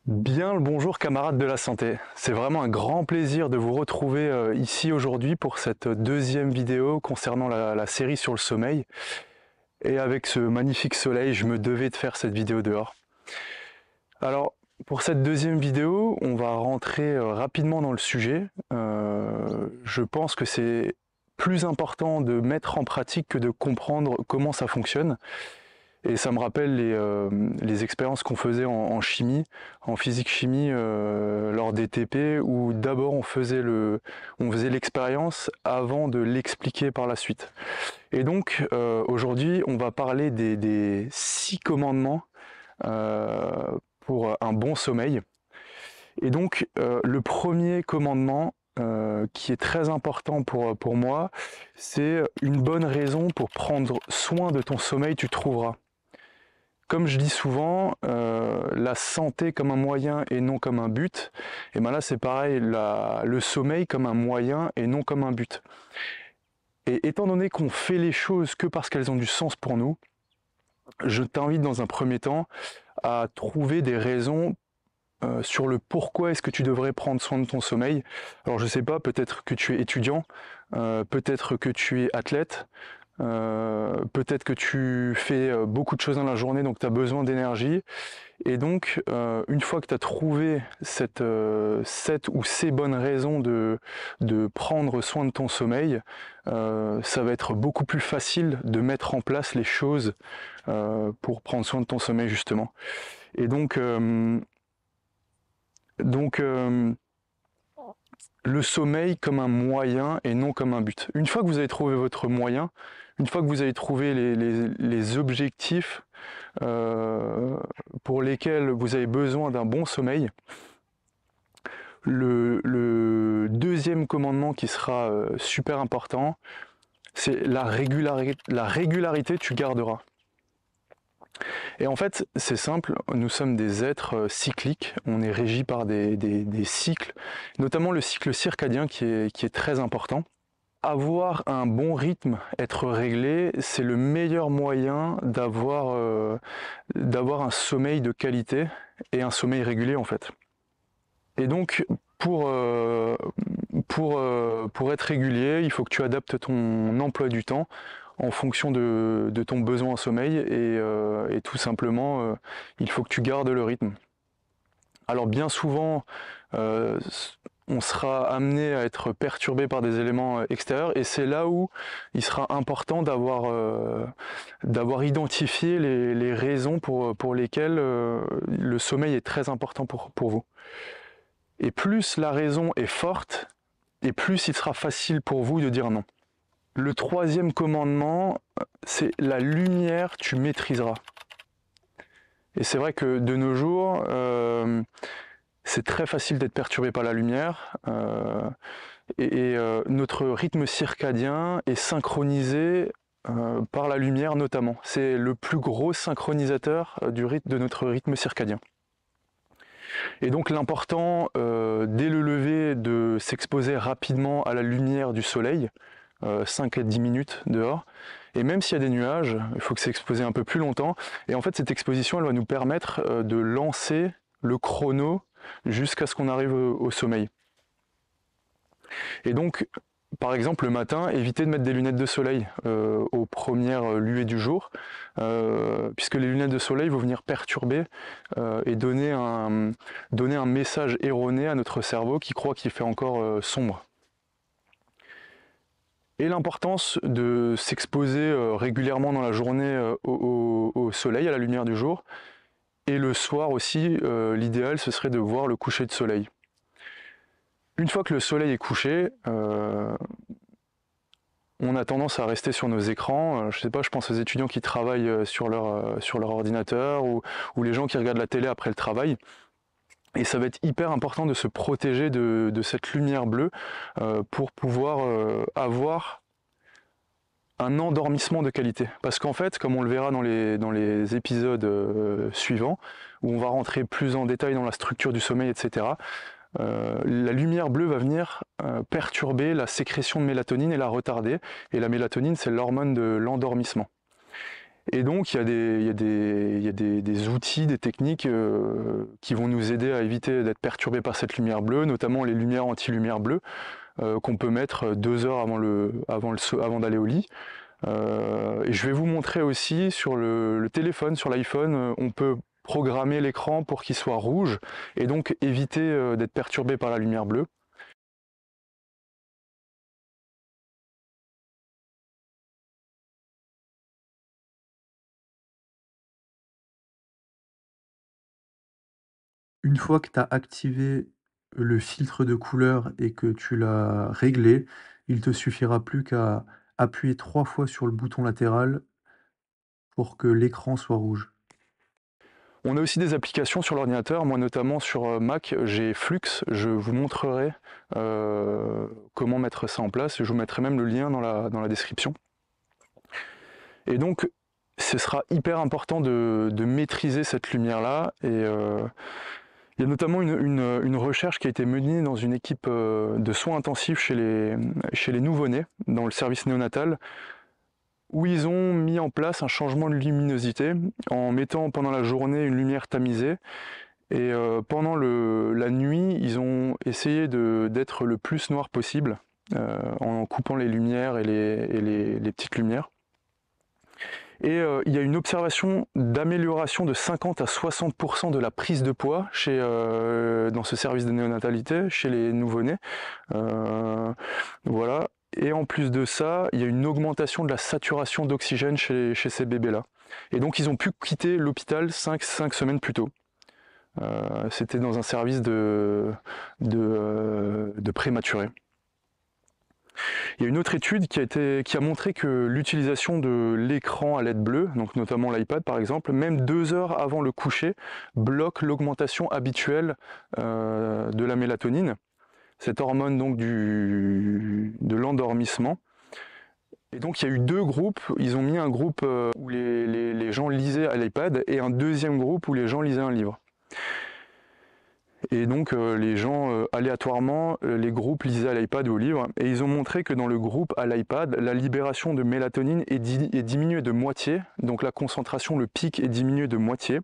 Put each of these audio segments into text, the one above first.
Bien le bonjour camarades de la santé, c'est vraiment un grand plaisir de vous retrouver ici aujourd'hui pour cette deuxième vidéo concernant la série sur le sommeil. Et avec ce magnifique soleil, je me devais de faire cette vidéo dehors. Alors pour cette deuxième vidéo, on va rentrer rapidement dans le sujet. Je pense que c'est plus important de mettre en pratique que de comprendre comment ça fonctionne. Et ça me rappelle les expériences qu'on faisait en chimie, en physique-chimie lors des TP, où d'abord on faisait l'expérience avant de l'expliquer par la suite. Et donc aujourd'hui on va parler des 6 commandements pour un bon sommeil. Et donc le premier commandement qui est très important pour moi, c'est une bonne raison pour prendre soin de ton sommeil, tu trouveras. Comme je dis souvent, la santé comme un moyen et non comme un but, et bien là c'est pareil, le sommeil comme un moyen et non comme un but. Et étant donné qu'on fait les choses que parce qu'elles ont du sens pour nous, je t'invite dans un premier temps à trouver des raisons sur le pourquoi est-ce que tu devrais prendre soin de ton sommeil. Alors je sais pas, peut-être que tu es étudiant, peut-être que tu es athlète, peut-être que tu fais beaucoup de choses dans la journée, donc tu as besoin d'énergie. Et donc, une fois que tu as trouvé cette ou ces bonnes raisons de prendre soin de ton sommeil, ça va être beaucoup plus facile de mettre en place les choses pour prendre soin de ton sommeil, justement. Et donc le sommeil comme un moyen et non comme un but. Une fois que vous avez trouvé votre moyen, une fois que vous avez trouvé les objectifs pour lesquels vous avez besoin d'un bon sommeil, le deuxième commandement qui sera super important, c'est la régularité tu garderas. Et en fait, c'est simple, nous sommes des êtres cycliques, on est régi par des cycles, notamment le cycle circadien qui est très important. Avoir un bon rythme, être réglé, c'est le meilleur moyen d'avoir un sommeil de qualité et un sommeil régulier en fait. Et donc pour être régulier, il faut que tu adaptes ton emploi du temps en fonction de ton besoin en sommeil et tout simplement il faut que tu gardes le rythme. Alors bien souvent on sera amené à être perturbé par des éléments extérieurs et c'est là où il sera important d'avoir identifié les raisons pour lesquelles le sommeil est très important pour vous. Et plus la raison est forte, et plus il sera facile pour vous de dire non. Le troisième commandement, c'est la lumière, tu maîtriseras. Et c'est vrai que de nos jours, c'est très facile d'être perturbé par la lumière. Notre rythme circadien est synchronisé par la lumière notamment. C'est le plus gros synchronisateur de notre rythme circadien. Et donc l'important, dès le lever, de s'exposer rapidement à la lumière du soleil, 5 à 10 minutes dehors. Et même s'il y a des nuages, il faut que s'exposer un peu plus longtemps. Et en fait, cette exposition, elle va nous permettre de lancer le chrono jusqu'à ce qu'on arrive au sommeil. Et donc, par exemple, le matin, évitez de mettre des lunettes de soleil aux premières luées du jour, puisque les lunettes de soleil vont venir perturber et donner un message erroné à notre cerveau qui croit qu'il fait encore sombre. Et l'importance de s'exposer régulièrement dans la journée au soleil, à la lumière du jour, et le soir aussi, l'idéal ce serait de voir le coucher de soleil. Une fois que le soleil est couché, on a tendance à rester sur nos écrans. Je sais pas, je pense aux étudiants qui travaillent sur leur ordinateur ou les gens qui regardent la télé après le travail. Et ça va être hyper important de se protéger de cette lumière bleue pour pouvoir avoir un endormissement de qualité. Parce qu'en fait, comme on le verra dans les épisodes suivants, où on va rentrer plus en détail dans la structure du sommeil, etc., la lumière bleue va venir perturber la sécrétion de mélatonine et la retarder. Et la mélatonine, c'est l'hormone de l'endormissement. Et donc, il y a des outils, des techniques qui vont nous aider à éviter d'être perturbés par cette lumière bleue, notamment les lumières anti-lumière bleue qu'on peut mettre 2 heures avant d'aller au lit. Et je vais vous montrer aussi sur le téléphone, sur l'iPhone, on peut programmer l'écran pour qu'il soit rouge et donc éviter d'être perturbé par la lumière bleue. Une fois que tu as activé le filtre de couleur et que tu l'as réglé, il te suffira plus qu'à appuyer 3 fois sur le bouton latéral pour que l'écran soit rouge. On a aussi des applications sur l'ordinateur, moi notamment sur Mac, j'ai Flux, je vous montrerai comment mettre ça en place, je vous mettrai même le lien dans la description. Et donc, ce sera hyper important de maîtriser cette lumière-là. Et il y a notamment une recherche qui a été menée dans une équipe de soins intensifs chez les nouveau-nés, dans le service néonatal, où ils ont mis en place un changement de luminosité en mettant pendant la journée une lumière tamisée. Et pendant la nuit, ils ont essayé d'être le plus noir possible en coupant les lumières et les petites lumières. Et il y a une observation d'amélioration de 50 à 60% de la prise de poids dans ce service de néonatalité chez les nouveau-nés. Voilà. Et en plus de ça, il y a une augmentation de la saturation d'oxygène chez ces bébés-là. Et donc ils ont pu quitter l'hôpital 5 semaines plus tôt. C'était dans un service de prématurés. Il y a une autre étude qui a montré que l'utilisation de l'écran à LED bleu, donc notamment l'iPad par exemple, même 2 heures avant le coucher, bloque l'augmentation habituelle de la mélatonine, cette hormone donc de l'endormissement. Et donc il y a eu 2 groupes, ils ont mis un groupe où les gens lisaient à l'iPad et un deuxième groupe où les gens lisaient un livre. Et donc les gens, aléatoirement, les groupes lisaient à l'iPad ou au livre, et ils ont montré que dans le groupe à l'iPad, la libération de mélatonine est diminuée de moitié, donc la concentration, le pic est diminué de moitié,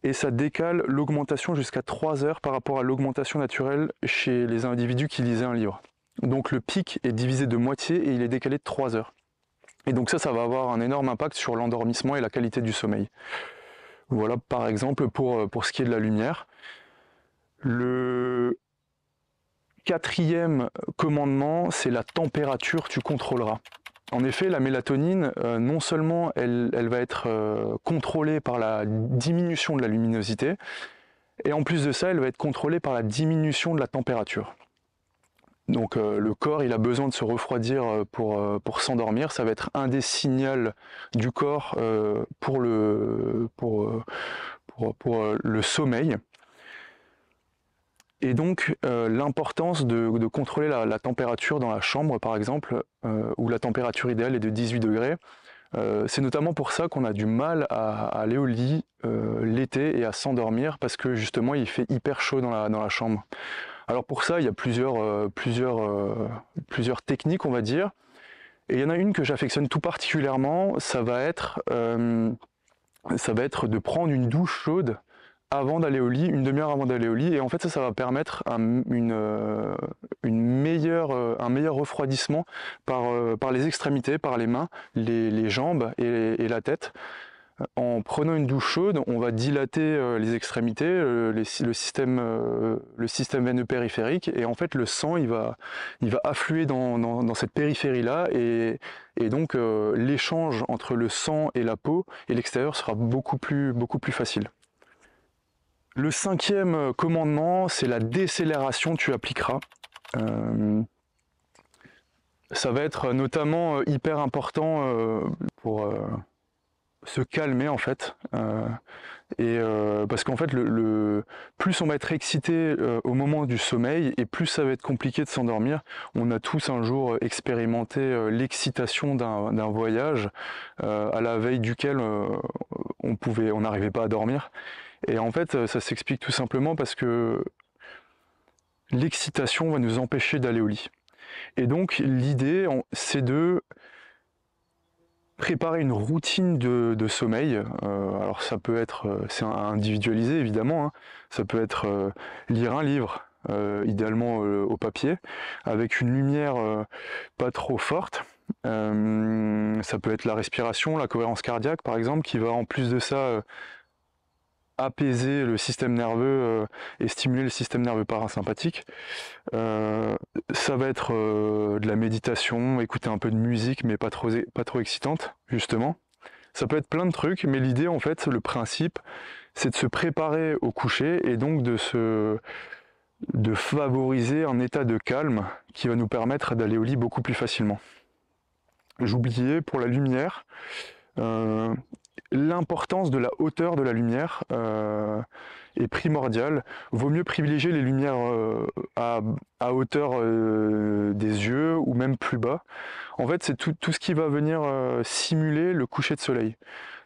et ça décale l'augmentation jusqu'à 3 heures par rapport à l'augmentation naturelle chez les individus qui lisaient un livre. Donc le pic est divisé de moitié et il est décalé de 3 heures. Et donc ça va avoir un énorme impact sur l'endormissement et la qualité du sommeil. Voilà par exemple pour ce qui est de la lumière. Le 4e commandement, c'est la température, tu contrôleras. En effet, la mélatonine, non seulement elle va être contrôlée par la diminution de la luminosité, et en plus de ça, elle va être contrôlée par la diminution de la température. Donc le corps, il a besoin de se refroidir pour s'endormir. Ça va être un des signaux du corps pour le sommeil. Et donc l'importance de contrôler la température dans la chambre, par exemple, où la température idéale est de 18 degrés. C'est notamment pour ça qu'on a du mal à aller au lit l'été et à s'endormir, parce que justement il fait hyper chaud dans la chambre. Alors pour ça, il y a plusieurs techniques, on va dire. Et il y en a une que j'affectionne tout particulièrement, ça va être de prendre une douche chaude avant d'aller au lit, une demi-heure avant d'aller au lit, et en fait ça va permettre un meilleur refroidissement par les extrémités, par les mains, les jambes et la tête. En prenant une douche chaude, on va dilater les extrémités, le système veineux périphérique, et en fait le sang il va affluer dans cette périphérie-là, et donc l'échange entre le sang et la peau et l'extérieur sera beaucoup plus facile. Le 5e commandement, c'est la décélération, tu appliqueras. Ça va être notamment hyper important pour se calmer en fait. Parce qu'en fait, plus on va être excité au moment du sommeil, et plus ça va être compliqué de s'endormir. On a tous un jour expérimenté l'excitation d'un voyage à la veille duquel on n'arrivait pas à dormir. Et en fait, ça s'explique tout simplement parce que l'excitation va nous empêcher d'aller au lit. Et donc l'idée, c'est de préparer une routine de sommeil. Alors ça peut être, c'est individualisé évidemment, hein. Ça peut être lire un livre, idéalement au papier, avec une lumière pas trop forte. Ça peut être la respiration, la cohérence cardiaque par exemple, qui va en plus de ça apaiser le système nerveux et stimuler le système nerveux parasympathique. Ça va être de la méditation, écouter un peu de musique mais pas trop excitante justement. Ça peut être plein de trucs, mais l'idée en fait, le principe, c'est de se préparer au coucher et donc de favoriser un état de calme qui va nous permettre d'aller au lit beaucoup plus facilement. J'oubliais pour la lumière, l'importance de la hauteur de la lumière est primordiale. Vaut mieux privilégier les lumières à hauteur des yeux ou même plus bas. En fait, c'est tout ce qui va venir simuler le coucher de soleil.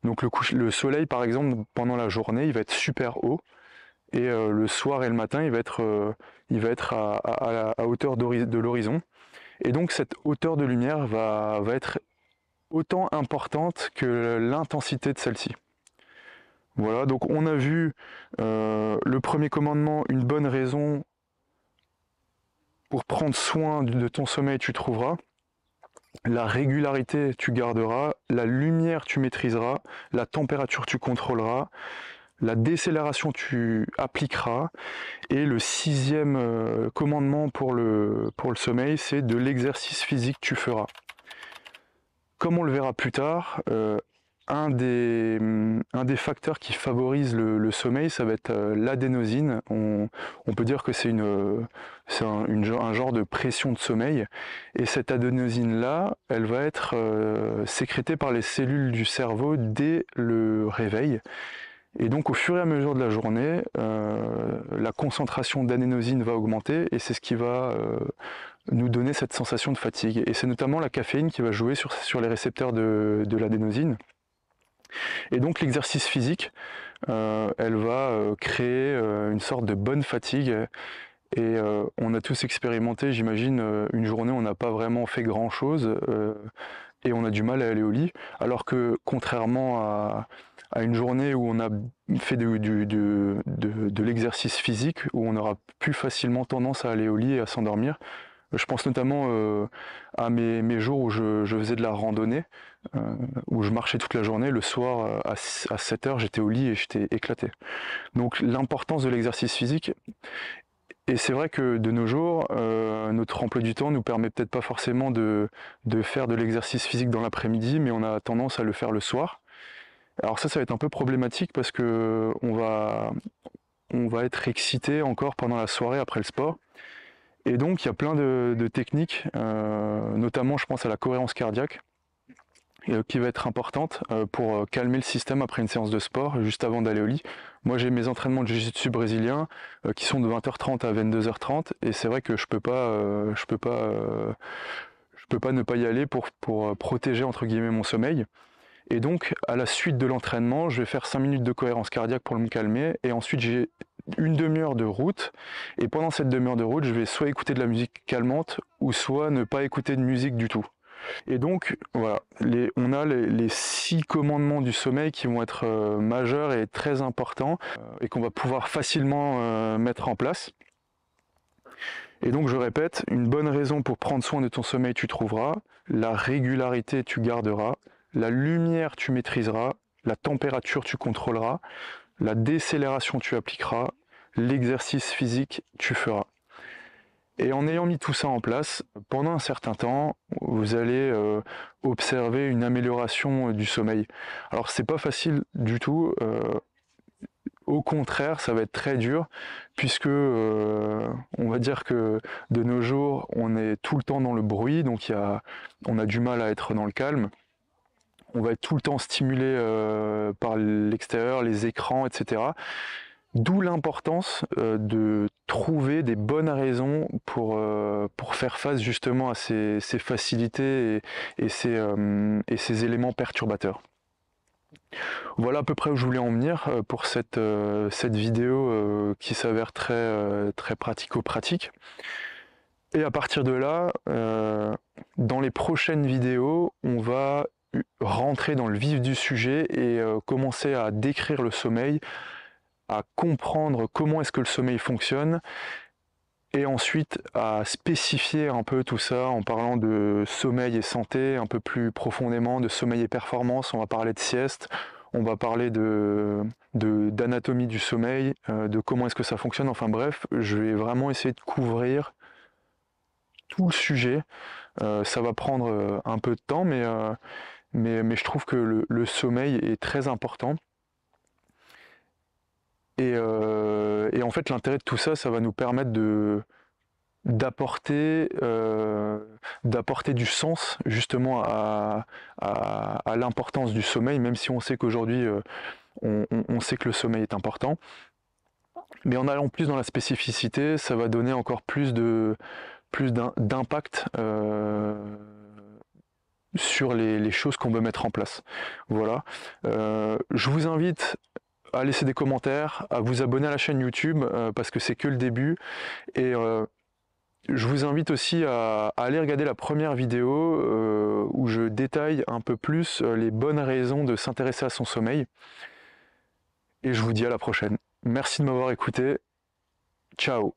Donc le soleil, par exemple, pendant la journée, il va être super haut. Et le soir et le matin, il va être à hauteur de l'horizon. Et donc cette hauteur de lumière va être autant importante que l'intensité de celle-ci. Voilà, donc on a vu le premier commandement, une bonne raison pour prendre soin de ton sommeil, tu trouveras. La régularité, tu garderas. La lumière, tu maîtriseras. La température, tu contrôleras. La décélération, tu appliqueras. Et le sixième commandement pour le sommeil, c'est de l'exercice physique, tu feras. Comme on le verra plus tard, un des facteurs qui favorise le sommeil, ça va être l'adénosine. On peut dire que c'est un genre de pression de sommeil. Et cette adénosine-là, elle va être sécrétée par les cellules du cerveau dès le réveil. Et donc au fur et à mesure de la journée, la concentration d'adénosine va augmenter et c'est ce qui va nous donner cette sensation de fatigue. Et c'est notamment la caféine qui va jouer sur les récepteurs de l'adénosine. Et donc l'exercice physique, elle va créer une sorte de bonne fatigue. Et on a tous expérimenté, j'imagine, une journée où on n'a pas vraiment fait grand-chose et on a du mal à aller au lit. Alors que contrairement à une journée où on a fait de l'exercice physique, où on aura plus facilement tendance à aller au lit et à s'endormir. Je pense notamment à mes jours où je faisais de la randonnée, où je marchais toute la journée. Le soir, à 7 heures, j'étais au lit et j'étais éclaté. Donc l'importance de l'exercice physique. Et c'est vrai que de nos jours, notre emploi du temps nous permet peut-être pas forcément de faire de l'exercice physique dans l'après-midi, mais on a tendance à le faire le soir. Alors ça va être un peu problématique parce que on va être excité encore pendant la soirée après le sport. Et donc il y a plein de techniques, notamment je pense à la cohérence cardiaque, qui va être importante pour calmer le système après une séance de sport, juste avant d'aller au lit. Moi j'ai mes entraînements de jiu-jitsu brésilien qui sont de 20h30 à 22h30 et c'est vrai que je peux pas ne pas y aller pour protéger entre guillemets mon sommeil. Et donc à la suite de l'entraînement, je vais faire 5 minutes de cohérence cardiaque pour me calmer et ensuite j'ai une demi-heure de route et pendant cette demi-heure de route, je vais soit écouter de la musique calmante ou soit ne pas écouter de musique du tout. Et donc voilà, on a les 6 commandements du sommeil qui vont être majeurs et très importants et qu'on va pouvoir facilement mettre en place. Et donc je répète, une bonne raison pour prendre soin de ton sommeil, tu trouveras. La régularité, tu garderas. La lumière, tu maîtriseras. La température, tu contrôleras. La décélération, tu appliqueras. L'exercice physique, tu feras. Et en ayant mis tout ça en place, pendant un certain temps, vous allez observer une amélioration du sommeil. Alors c'est pas facile du tout. Au contraire, ça va être très dur puisque on va dire que de nos jours, on est tout le temps dans le bruit, donc on a du mal à être dans le calme. On va être tout le temps stimulé par l'extérieur, les écrans, etc. D'où l'importance de trouver des bonnes raisons pour faire face justement à ces facilités et ces éléments perturbateurs. Voilà à peu près où je voulais en venir pour cette vidéo qui s'avère très pratico-pratique. Et à partir de là, dans les prochaines vidéos, on va rentrer dans le vif du sujet et commencer à décrire le sommeil, à comprendre comment est-ce que le sommeil fonctionne, et ensuite à spécifier un peu tout ça en parlant de sommeil et santé un peu plus profondément, de sommeil et performance. On va parler de sieste, on va parler d'anatomie du sommeil, de comment est-ce que ça fonctionne. Enfin bref, je vais vraiment essayer de couvrir tout le sujet. Ça va prendre un peu de temps, mais je trouve que le sommeil est très important. Et en fait, l'intérêt de tout ça, ça va nous permettre d'apporter du sens justement à l'importance du sommeil, même si on sait qu'aujourd'hui, on sait que le sommeil est important. Mais en allant plus dans la spécificité, ça va donner encore plus d'impact sur les choses qu'on veut mettre en place. Voilà. Je vous invite à laisser des commentaires, à vous abonner à la chaîne YouTube parce que c'est que le début, et je vous invite aussi à aller regarder la première vidéo où je détaille un peu plus les bonnes raisons de s'intéresser à son sommeil, et je vous dis à la prochaine. Merci de m'avoir écouté, ciao.